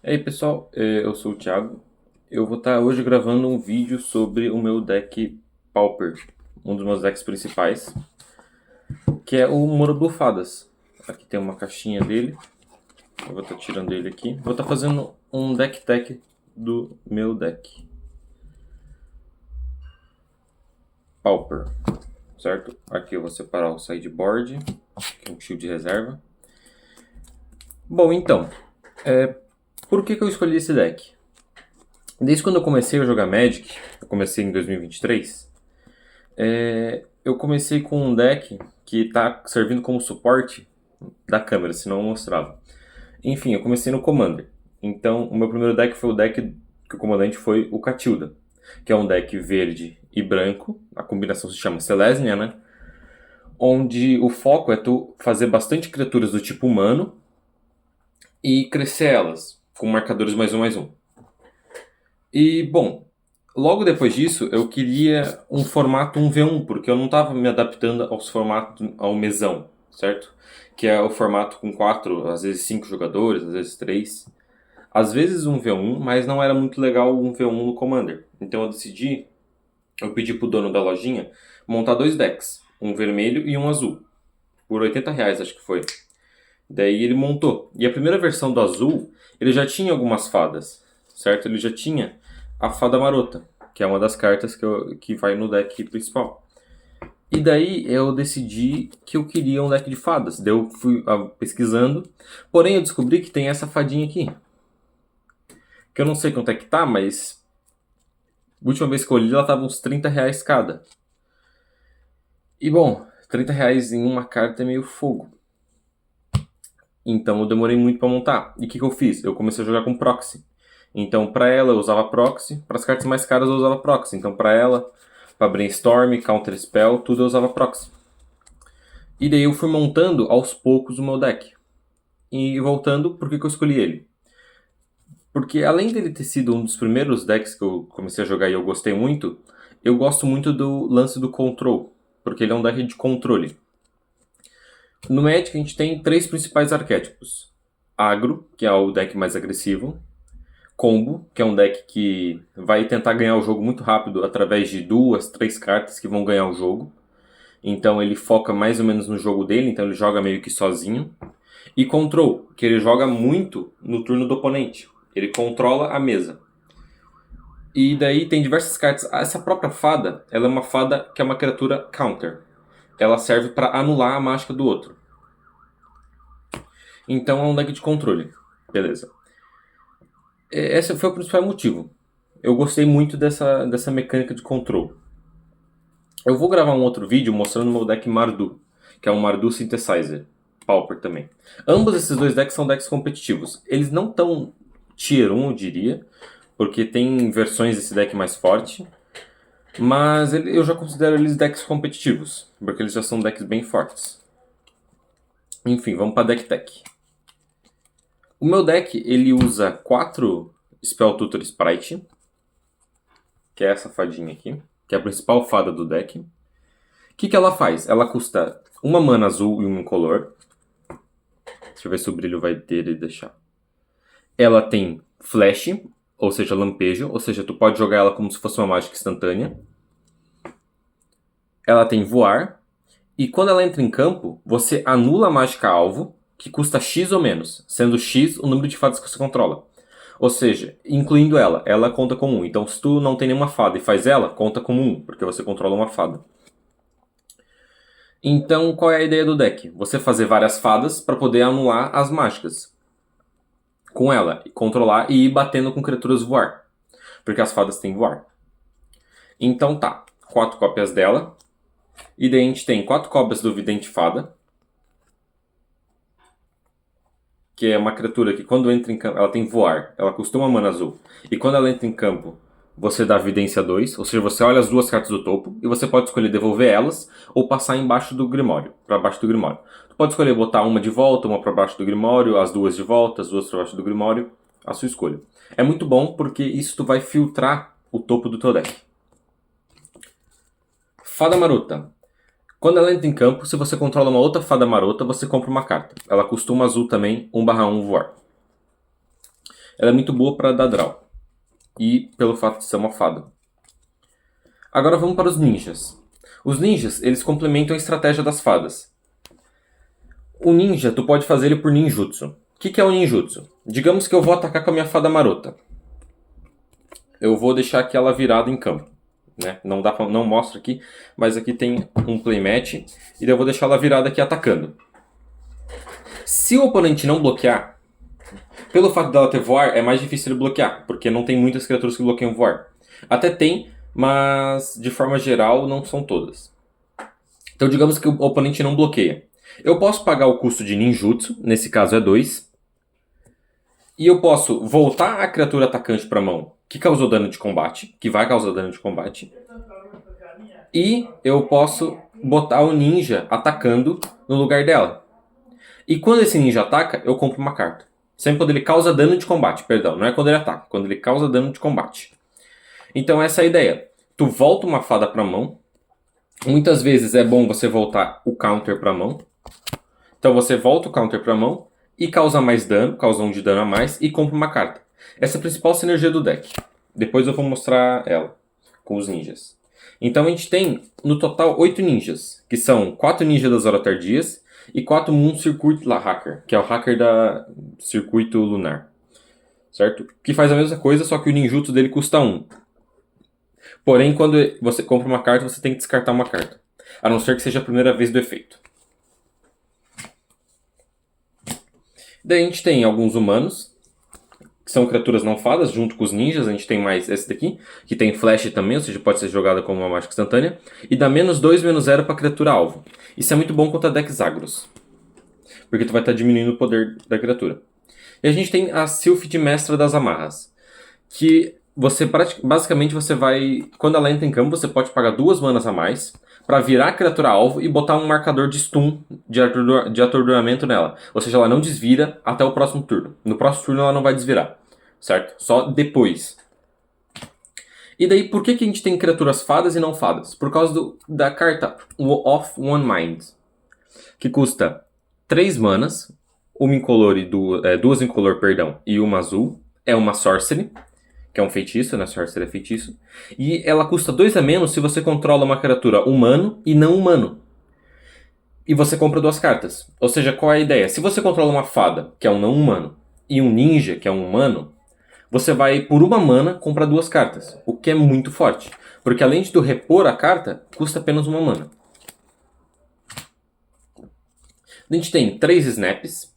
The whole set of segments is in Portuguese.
E aí pessoal, eu sou o Thiago. Eu vou estar hoje gravando um vídeo sobre o meu deck Pauper, um dos meus decks principais, que é o Moro Blufadas. Aqui tem uma caixinha dele, eu vou estar tirando ele aqui. Vou estar fazendo um deck tech do meu deck Pauper, certo? Aqui eu vou separar o sideboard, que é um shield de reserva. Bom, então, por que eu escolhi esse deck? Desde quando eu comecei a jogar Magic, eu comecei em 2023, eu comecei com um deck que está servindo como suporte da câmera, senão eu mostrava. Enfim, eu comecei no Commander. Então, o meu primeiro deck foi o deck que o comandante foi o Catilda, que é um deck verde e branco, a combinação se chama Selesnya, né? Onde o foco é tu fazer bastante criaturas do tipo humano e crescer elas, com marcadores mais um. E, bom, logo depois disso, eu queria um formato 1v1, porque eu não estava me adaptando aos formatos ao mesão, certo? Que é o formato com 4, às vezes 5 jogadores, às vezes 3. Às vezes 1v1, mas não era muito legal o 1v1 no Commander. Então eu pedi pro dono da lojinha montar dois decks, um vermelho e um azul. Por R$ 80, acho que foi. Daí ele montou. E a primeira versão do azul, ele já tinha algumas fadas, certo? Ele já tinha a Fada Marota, que é uma das cartas que vai no deck principal. E daí eu decidi que eu queria um deck de fadas. Daí eu fui pesquisando. Porém eu descobri que tem essa fadinha aqui. Que eu não sei quanto é que tá, mas a última vez que eu olhei ela tava uns R$ 30 cada. E bom, R$ 30 em uma carta é meio fogo. Então eu demorei muito para montar. E o que eu fiz? Eu comecei a jogar com proxy. Então para ela eu usava proxy, para as cartas mais caras eu usava proxy. Então para ela, para brainstorm, counter spell, tudo eu usava proxy. E daí eu fui montando aos poucos o meu deck. E voltando, por que eu escolhi ele? Porque além dele ter sido um dos primeiros decks que eu comecei a jogar e eu gostei muito, eu gosto muito do lance do control, porque ele é um deck de controle. No Magic a gente tem três principais arquétipos. Agro, que é o deck mais agressivo. Combo, que é um deck que vai tentar ganhar o jogo muito rápido através de duas, três cartas que vão ganhar o jogo. Então ele foca mais ou menos no jogo dele, então ele joga meio que sozinho. E Control, que ele joga muito no turno do oponente. Ele controla a mesa. E daí tem diversas cartas. Essa própria fada, ela é uma fada que é uma criatura counter. Ela serve para anular a mágica do outro. Então é um deck de controle. Beleza. Esse foi o principal motivo. Eu gostei muito dessa mecânica de control. Eu vou gravar um outro vídeo mostrando o meu deck Mardu, que é um Mardu Synthesizer. Pauper também. Ambos esses dois decks são decks competitivos. Eles não tão Tier 1, eu diria, porque tem versões desse deck mais forte, mas eu já considero eles decks competitivos, porque eles já são decks bem fortes. Enfim, vamos para deck tech. O meu deck ele usa 4 Spell Tutor Sprite, que é essa fadinha aqui, que é a principal fada do deck. O que ela faz? Ela custa uma mana azul e uma incolor. Deixa eu ver se o brilho vai ter e deixar. Ela tem flash, ou seja, lampejo, ou seja, tu pode jogar ela como se fosse uma mágica instantânea. Ela tem voar, e quando ela entra em campo, você anula a mágica alvo, que custa X ou menos, sendo X o número de fadas que você controla. Ou seja, incluindo ela conta como 1. Então, se tu não tem nenhuma fada e faz ela, conta como 1, porque você controla uma fada. Então, qual é a ideia do deck? Você fazer várias fadas para poder anular as mágicas com ela, controlar e ir batendo com criaturas voar, porque as fadas têm voar. Então tá, 4 cópias dela. E daí a gente tem 4 cópias do Vidente Fada, que é uma criatura que quando entra em campo, ela tem voar, ela custa uma mana azul. E quando ela entra em campo, você dá Vidência 2, ou seja, você olha as duas cartas do topo e você pode escolher devolver elas ou passar embaixo do Grimório, para baixo do Grimório. Tu pode escolher botar uma de volta, uma para baixo do Grimório, as duas de volta, as duas para baixo do Grimório, a sua escolha. É muito bom porque isso tu vai filtrar o topo do teu deck. Fada Marota. Quando ela entra em campo, se você controla uma outra fada marota, você compra uma carta. Ela custa uma azul também, 1/1 voar. Ela é muito boa para dar draw. E pelo fato de ser uma fada. Agora vamos para os ninjas. Os ninjas, eles complementam a estratégia das fadas. O ninja, tu pode fazer ele por ninjutsu. O que é o ninjutsu? Digamos que eu vou atacar com a minha fada marota. Eu vou deixar aqui ela virada em campo. Né? Não mostra aqui, mas aqui tem um playmatch. E daí eu vou deixar ela virada aqui atacando. Se o oponente não bloquear, pelo fato dela ter voar, é mais difícil ele bloquear. Porque não tem muitas criaturas que bloqueiam voar. Até tem, mas de forma geral não são todas. Então digamos que o oponente não bloqueia. Eu posso pagar o custo de ninjutsu, nesse caso é 2. E eu posso voltar a criatura atacante para a mão, que causou dano de combate, que vai causar dano de combate. E eu posso botar o ninja atacando no lugar dela. E quando esse ninja ataca, eu compro uma carta. Sempre quando ele causa dano de combate, perdão, não é quando ele ataca, quando ele causa dano de combate. Então essa é a ideia. Tu volta uma fada para a mão. Muitas vezes é bom você voltar o counter para a mão. Então você volta o counter para a mão e causa mais dano, causa 1 de dano a mais e compra uma carta. Essa é a principal sinergia do deck. Depois eu vou mostrar ela com os ninjas. Então a gente tem no total 8 ninjas, que são 4 ninjas das horas tardias e 4 Moon Circuit Hacker, que é o hacker da circuito lunar. Certo? Que faz a mesma coisa, só que o ninjutsu dele custa 1. Porém, quando você compra uma carta, você tem que descartar uma carta. A não ser que seja a primeira vez do efeito. Daí a gente tem alguns humanos, que são criaturas não fadas, junto com os ninjas. A gente tem mais esse daqui, que tem flash também, ou seja, pode ser jogada como uma mágica instantânea. E dá -2, -0 para criatura alvo. Isso é muito bom contra decks agros, porque tu vai estar diminuindo o poder da criatura. E a gente tem a Sylphid Mestra das Amarras, que basicamente você vai... Quando ela entra em campo, você pode pagar 2 manas a mais para virar a criatura alvo e botar um marcador de stun, de atordoamento nela. Ou seja, ela não desvira até o próximo turno. No próximo turno ela não vai desvirar, certo? Só depois. E daí, por que a gente tem criaturas fadas e não fadas? Por causa da carta Of One Mind, que custa 3 manas, uma incolor e 2 incolor, perdão, e uma azul. É uma sorcery, que é um feitiço, né? Sorcery é feitiço. E ela custa 2 a menos se você controla uma criatura humano e não humano. E você compra 2 cartas. Ou seja, qual é a ideia? Se você controla uma fada, que é um não humano, e um ninja, que é um humano, você vai, por 1 mana, comprar 2 cartas. O que é muito forte. Porque além de tu repor a carta, custa apenas 1 mana. A gente tem 3 snaps,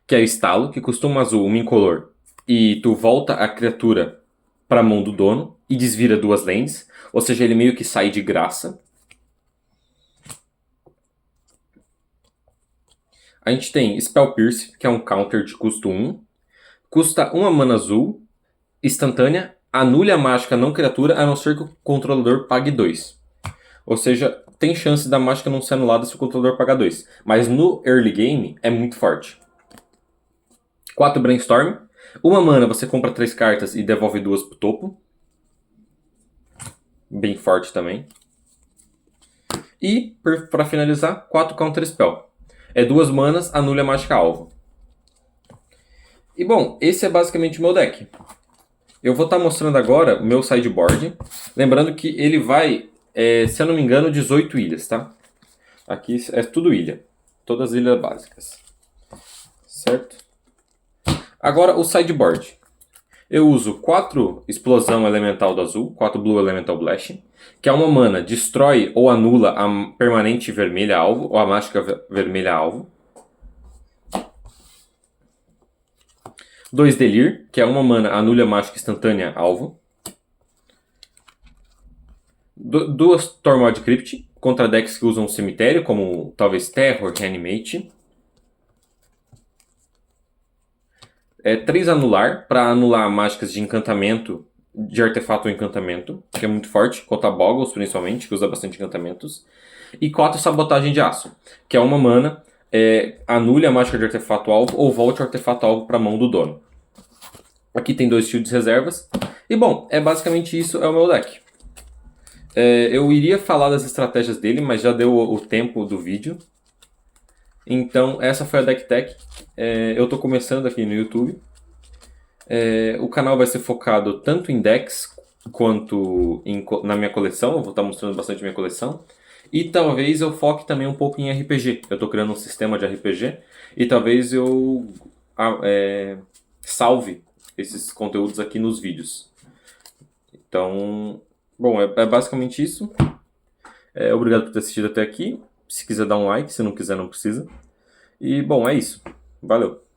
que é o estalo, que custa 1 azul, 1 incolor. E tu volta a criatura para a mão do dono e desvira 2 lands. Ou seja, ele meio que sai de graça. A gente tem Spell Pierce, que é um counter de custo 1. Custa 1 mana azul, instantânea, anule a mágica não criatura, a não ser que o controlador pague 2. Ou seja, tem chance da mágica não ser anulada se o controlador pagar 2. Mas no early game é muito forte. 4 Brainstorm. 1 mana você compra 3 cartas e devolve 2 pro topo. Bem forte também. E, para finalizar, 4 Counter Spell. É 2 manas, anule a mágica alvo. E bom, esse é basicamente o meu deck. Eu vou estar mostrando agora o meu sideboard. Lembrando que ele vai, se eu não me engano, 18 ilhas, tá? Aqui é tudo ilha. Todas as ilhas básicas. Certo? Agora o sideboard. Eu uso 4 Explosão Elemental do Azul, 4 Blue Elemental Blast, que é 1 mana, destrói ou anula a permanente vermelha alvo, ou a mágica vermelha alvo. 2 Delir, que é 1 mana, anula a mágica instantânea alvo. 2 Tormod Crypt, contra decks que usam cemitério, como talvez Terror, Reanimate. 3 Anular, para anular mágicas de encantamento, de artefato ou encantamento, que é muito forte, contra Boggles principalmente, que usa bastante encantamentos. E 4 Sabotagem de Aço, que é 1 mana, anule a mágica de artefato alvo ou volte o artefato alvo para a mão do dono. Aqui tem 2 shields reservas. E bom, basicamente isso é o meu deck. Eu iria falar das estratégias dele, mas já deu o tempo do vídeo. Então essa foi a Deck Tech. Eu estou começando aqui no YouTube. O canal vai ser focado tanto em decks quanto na minha coleção. Eu vou estar mostrando bastante minha coleção. E talvez eu foque também um pouco em RPG. Eu estou criando um sistema de RPG e talvez eu salve esses conteúdos aqui nos vídeos. Então, bom, é basicamente isso. Obrigado por ter assistido até aqui. Se quiser dar um like, se não quiser não precisa. E bom, é isso. Valeu!